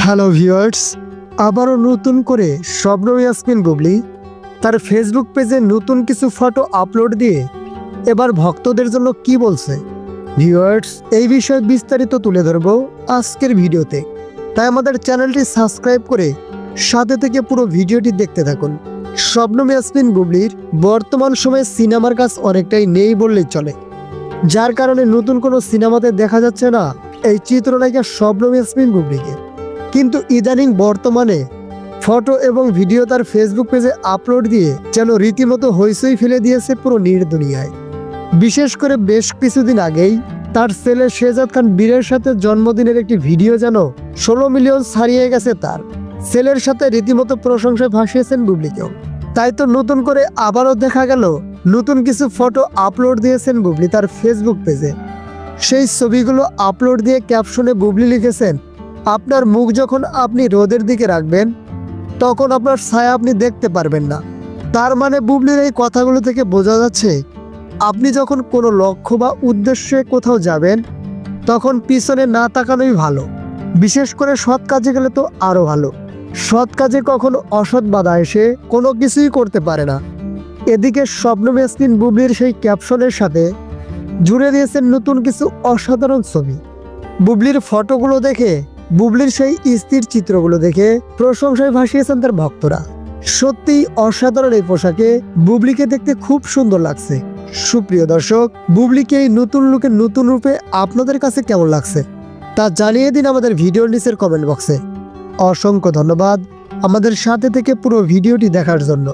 Hello viewers, আবারও নতুন করে শবনম ইয়াসমিন বুবলি তার ফেসবুক পেজে নতুন কিছু ফটো আপলোড দিয়ে এবার ভক্তদের জন্য কি বলছে। ভিউয়ার্স, এই বিষয়ে বিস্তারিত তুলে ধরবো আজকের ভিডিওতে, তাই আমাদের চ্যানেলটি সাবস্ক্রাইব করে সাথে থেকে পুরো ভিডিওটি দেখতে থাকুন। শবনম ইয়াসমিন বুবলির বর্তমান সময়ে সিনেমার কাজ অনেকটাই নেই বললেই চলে, যার কারণে নতুন কোনো সিনেমাতে দেখা যাচ্ছে না এই চিত্রনায়িকা শবনম ইয়াসমিন বুবলিকে। কিন্তু ইদানিং বর্তমানে ফটো এবং ভিডিও তার ফেসবুক পেজে আপলোড দিয়ে যেন রীতিমতো হইচই ফেলে দিয়েছে পুরো নির্দুনিয়ায়। বিশেষ করে বেশ কিছুদিন আগেই তার ছেলে শেহজাদ খান বীরের সাথে জন্মদিনের একটি ভিডিও যেন 16 মিলিয়ন ছাড়িয়ে গেছে। তার ছেলের সাথে রীতিমতো প্রশংসায় ভাসিয়েছেন বুবলিকেও। তাই তো নতুন করে আবারও দেখা গেল নতুন কিছু ফটো আপলোড দিয়েছেন বুবলি তার ফেসবুক পেজে। সেই ছবিগুলো আপলোড দিয়ে ক্যাপশনে বুবলি লিখেছেন, আপনার মুখ যখন আপনি রোদের দিকে রাখবেন তখন আপনার ছায়া আপনি দেখতে পারবেন না। তার মানে বুবলির এই কথাগুলো থেকে বোঝা যাচ্ছে, আপনি যখন কোনো লক্ষ্য বা উদ্দেশ্যে কোথাও যাবেন তখন পিছনে না তাকানোই ভালো। বিশেষ করে সৎ কাজে গেলে তো আরও ভালো। সৎ কাজে কখনো অসৎ বাধা এসে কোনো কিছুই করতে পারে না। এদিকে শবনম ইয়াসমিন বুবলির সেই ক্যাপশনের সাথে জুড়ে দিয়েছেন নতুন কিছু অসাধারণ ছবি। বুবলির ফটোগুলো দেখে, বুবলির সেই স্থির চিত্রগুলো দেখে প্রশংসায় ভাসিয়েছেন তার ভক্তরা। সত্যিই অসাধারণ এই পোশাকে বুবলিকে দেখতে খুব সুন্দর লাগছে। সুপ্রিয় দর্শক, বুবলিকে এই নতুন লুকে নতুন রূপে আপনাদের কাছে কেমন লাগছে তা জানিয়ে দিন আমাদের ভিডিওর নিচের কমেন্ট বক্সে। অসংখ্য ধন্যবাদ আমাদের সাথে থেকে পুরো ভিডিওটি দেখার জন্য।